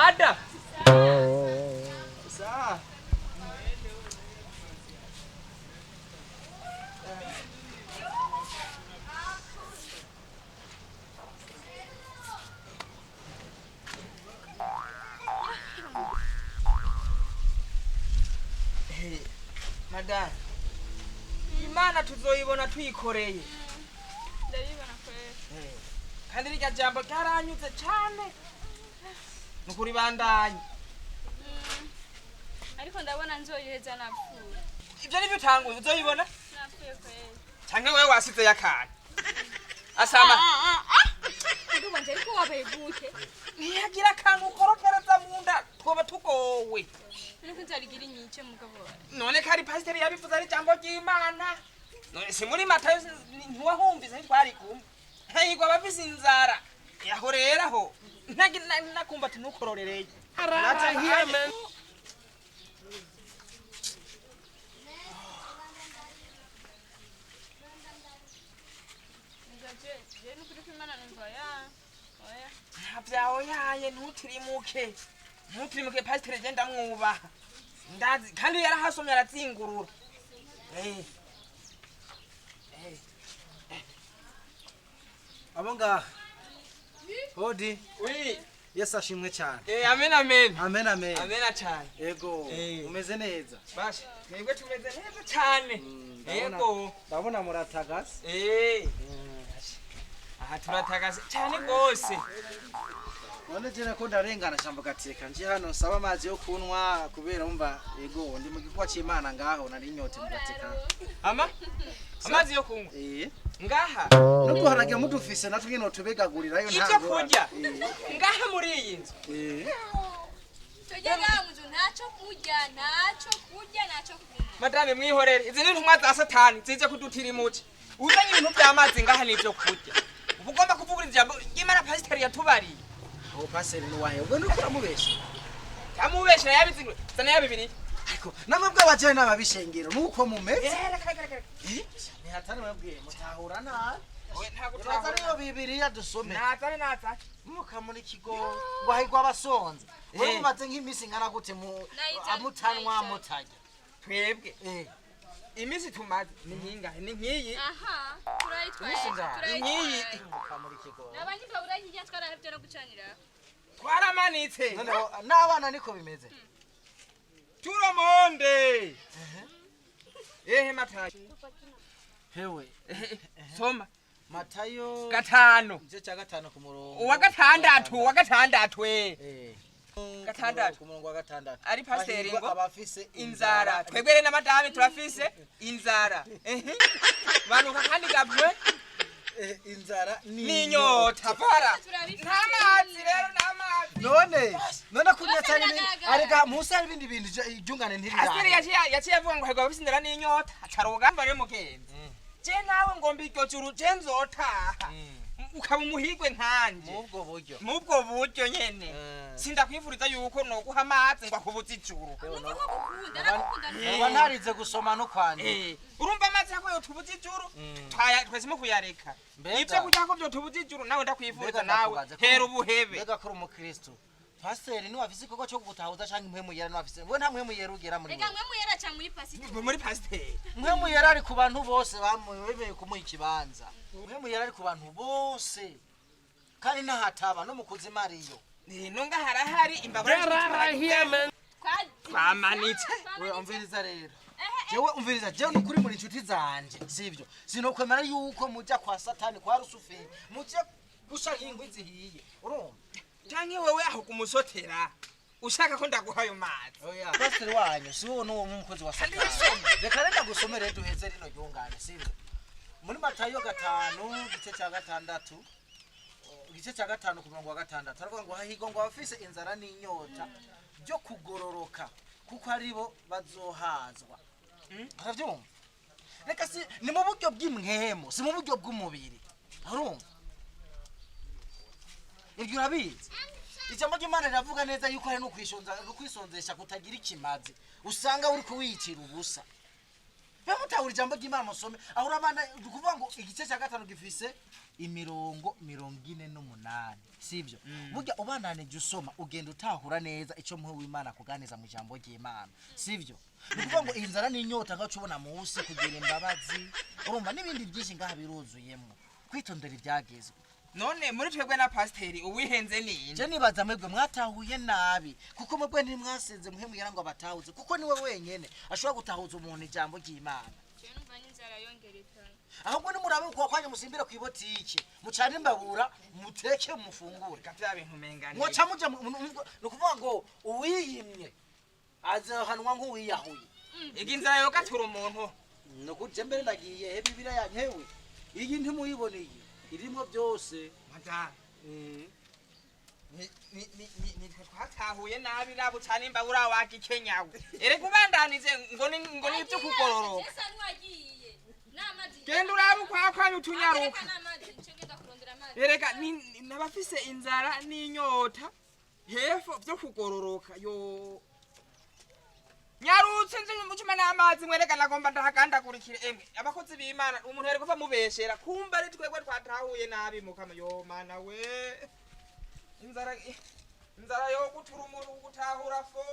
Mada. Sawa. Hey, Mada. Imana tuzoyibona twikoreye. Ndabibona kweli. Kandi rya jambo ryaranyuze cyane. Nukuri bandanye. Ariko ndabona nzoyiheza napfuye. Ibyo ni bitanguye uzoyibona? Napfuye kweli. Cyangwa wewe wasize yakana. Asama. Ndumva nje ariko wabegute. Niyagira kantu ukorokereza munda twoba tugowe. Nuko nzarigira inyice mugabo. None kari pasiteri yabivuze ari jambo ry'Imana. None si muri Matayo ntiwahumvise twari kumwe. Heyigwa bafise inzara. Yaho reraho. Nakumva ati nukororereye. Nacha here man. Je nukuri kwimana numva ya. Oya. Ntabyaho yaye ntutirimuke. Ntutirimuke pasiteri je ndamwubaha. Ndazi kandi yarahasomye aratsingurura. Abonga. Hodi. Oui. Yesu ashimwe cyane. Amen amen. Amen amen. Amen cyane. Yego. Umeze neza. Bashi. Mwebwe tumeze neza cyane. Yego. Ndabona muratagase. Aha turatagase cyane gose. None je nako ndarengana shambo gateka nje hano nsaba amazi yo kunwa kubera umva yego ndi mu gikwa cy'Imana ngaho nari nyote mu gateka. Amazi yo kunywa. Ngaha. Nuko harage mudufise natwe no tubegagurirayo ntabwo. Ibyo kurya. Ngaha muri iyi nzu. Tujyaga mu nzu ntacyo kurya, ntacyo kunywa. Madame mwihorere. Izi ni ntumwa za Satani zije kudutirimuke. Uzanye ibintu by'amazi ngaha nibyo kurya. Ugomba kuvugura ijambo Imana pasiteri yatubariye. Aho pasiteri ni wahe? Ubwo nuko uramubesha. Amubesha yabizingwe. Zana ya bibiri. Ariko namwe abaje n'ababishengero nuko mumeze. Ni hatari mwebwe mutahura na. Oya ntago Twazariyo Bibiliya dusome. Natari. Muka muri kigo gwahigwa abasonze. Wewe umaze nk'imisi ngana gute mu amutanwa mutajya. Twebwe. Imisi tumaze ni nkingahe ni nkiyi. Aha. Turayitwaye. Nkiyi. Muka muri kigo. Nabandi babura hirya twarahevye no gucanira. Twaramanitse. None n'abana niko bimeze. Turomonde. Matayo. Hewe. Soma. Matayo 5. Igice cya 5 ku murongo. Uwa gatandatu. Gatandatu. Ku murongo wa gatandatu. Ari pasiteri ngo abafise inzara. Twebwe na madame turafise inzara. Banuka kandi gabwe inzara n'inyota para. Ntamazi rero n'amazi. None kunyatsa arega musa ibindi bintu ijungane ntirira. Asiri yaciye avuga ngo hego bafise inzara n'inyota. Acaroga mbare mugenzi. Je nawe ngomba iryo juru je nzotaha. Ukaba umuhigwe nkanje. Mubwo buryo nyene. Sindakwifuriza yuko no guha amazi ngo akubuze ijuru. Aba ntarize gusoma no kwandika. Urumva amazi yako yo tubuze ijuru. Twesimo kuyareka. Ibyo kujya ko byo tubuze ijuru nawe ndakwifuriza nawe. Hera ubuhebe. Mbega kuri umukristo. Pasiteri ni wafise ikorwa cyo gutahuza cyangwa impwemu yera n'abafise. We nta mwemu yera ugera muri. Ega mwemu yera cha muri pasiteri. Muri pasiteri. Mwemu yera ari ku bantu bose bamwemeye kumuha ikibanza. Mwemu yera ari ku bantu bose. Kandi nahataba no mukuzi Mariyo. Nunga harahari imbabura. Kwamanitse. We umviriza rero. Jewe umviriza jewe nukuri muri inshuti zanje sivyo. Sinokwemera yuko mujya kwa Satani kwa Rusuferi. Mujye gushaka ingwi zihiye. Urumva? Canke wewe aho kumusotera ushaka ko ndaguhayo mazi. Oya pastor wanyu si wowe no umukozi wa Satani. Reka gusomera duheze rino ryungane sivyo. Muri Matayo 5 igice cya 6 igice cya 5 ku murongo wa 6 taravuga ngo hahigo ngo abafise inzara n'inyota byo kugororoka kuko aribo bazohazwa. Aravyumva? Reka si ni mu buryo bw'imwemo si mu buryo bw'umubiri. Urumva? Ibyo urabizi. Ijambo ry'Imana riravuga neza yuko hari no kwisonzesha kutagira ikimazi. Usanga uri kuwicira ubusa. mutahura ijambo ry'Imana musome aho urabana kuvuga ngo igice cya gatanu gifise imirongo 48 sivyo burya ubandanije usoma ugenda utahura neza ico muhe w'Imana kuganiza mu jambo ry'Imana sivyo kuvuga ngo inzara n'inyota ngaco ubona munsi kugira imbabazi urumva n'ibindi byinshi ngaha biruzuyemo kwitondera ibyagezwe none muri twebwe na pasteri uwihenze ninde je nibaza mwebwe mwatahuye nabi kuko mwebwe ntimwasenze muhe mwira ngo abatahuze kuko niwe wenyene ashobora gutahuza umuntu ijambo ry'Imana je numva n'inzara yongerekana ahubwo ni murabe ko kwanya musimbire ku ibotike mucane imbabura muteke mufungure kavya bintu mengane mwoca muja no kuvuga ngo uwiyimye azahanwa nk'uwiyahuye iginzara yo gatura umuntu no kuje mbere ndagiye he bibira yankewe iyi ntimuyiboneye irimo byose mata ni twatahuye nabi nabo cyane imbabura wagikenyawe ere kubandanize ngo ni byo kugororo genda urabu kwa utunyaruka ereka nabafise inzara n'inyota hefo byo kugororoka yo nyarutse nje mucuma n'amazi mwereka nagomba ndahagandagurikire emwe abakozi b'Imana umuntu yari kuva mubeshera kumba ari twebwe twatahuye nabi mukama yo mana we inzara yo gutura umuntu gutahura fo